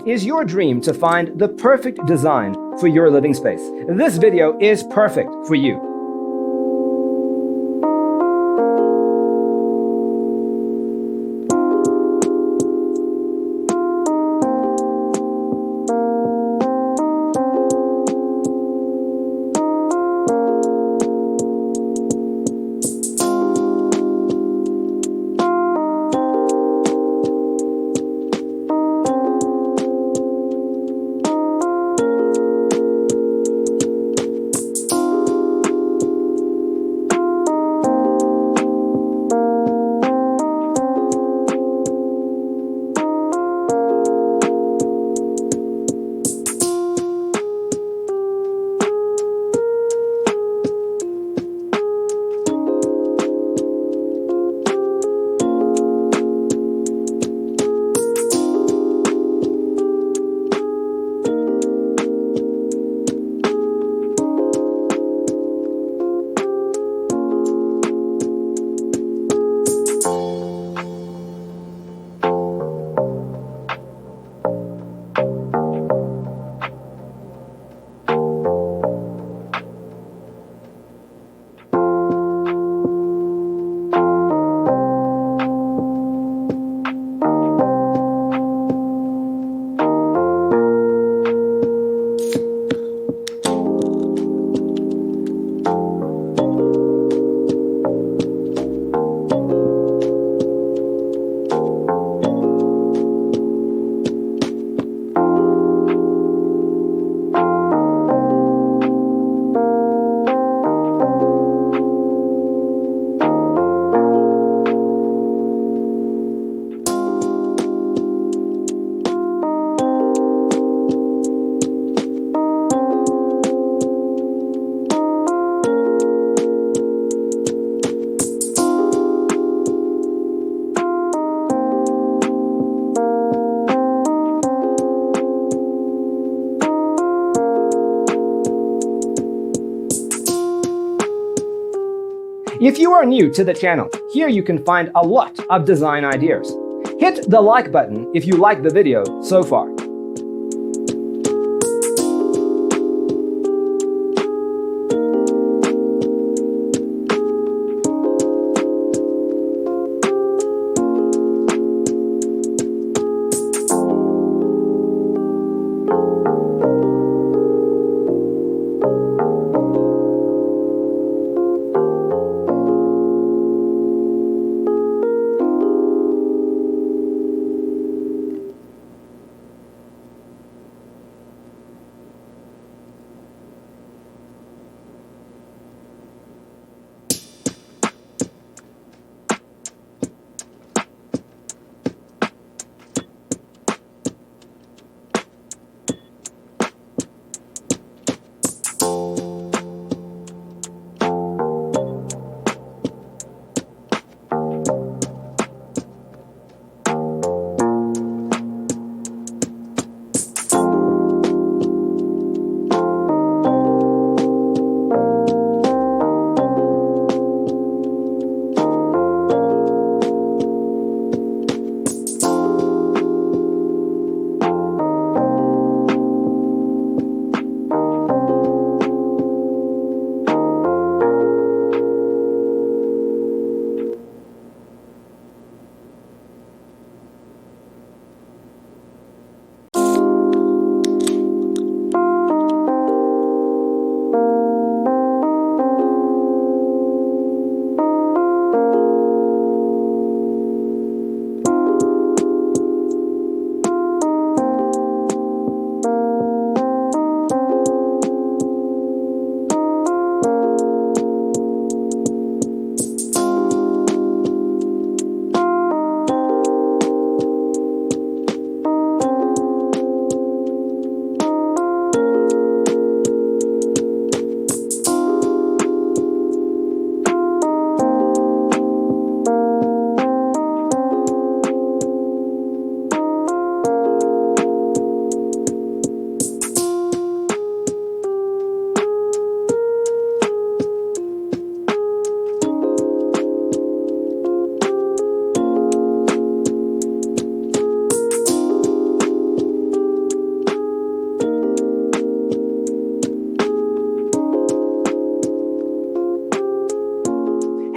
Is your dream to find the perfect design for your living space? This video is perfect for you. If you are new to the channel, here you can find a lot of design ideas. Hit the like button if you like the video so far.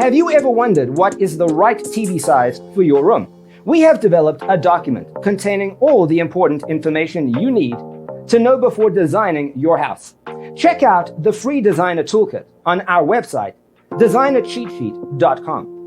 Have you ever wondered what is the right TV size for your room? We have developed a document containing all the important information you need to know before designing your house. Check out the free designer toolkit on our website, designercheatsheet.com.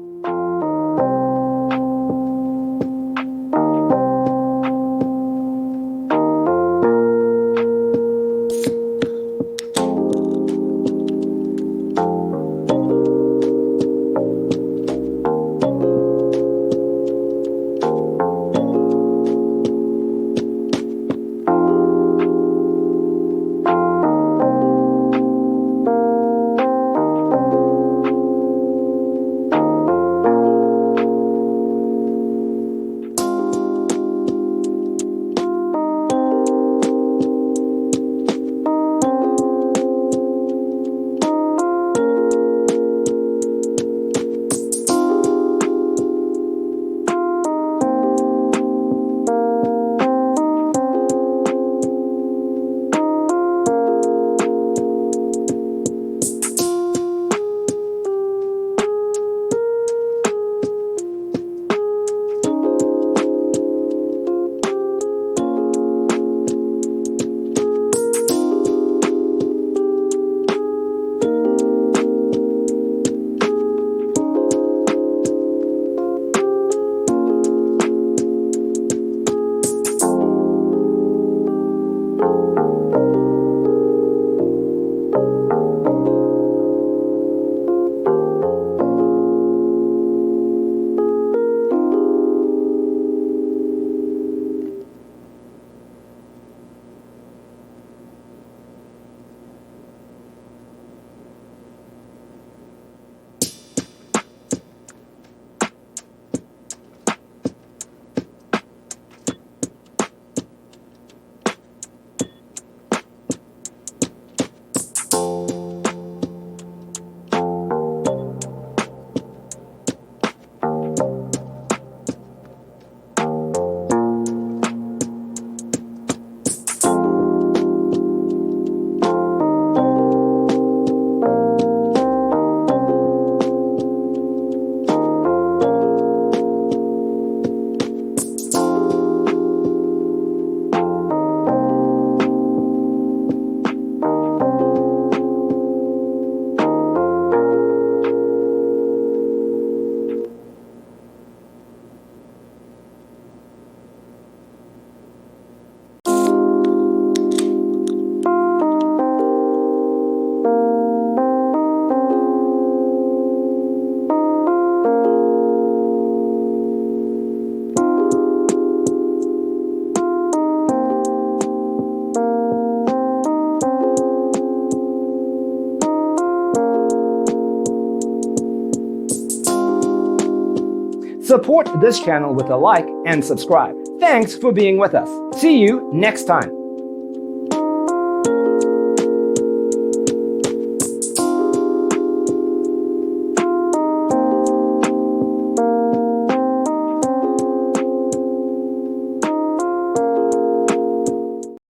Support this channel with a like and subscribe. Thanks for being with us. See you next time.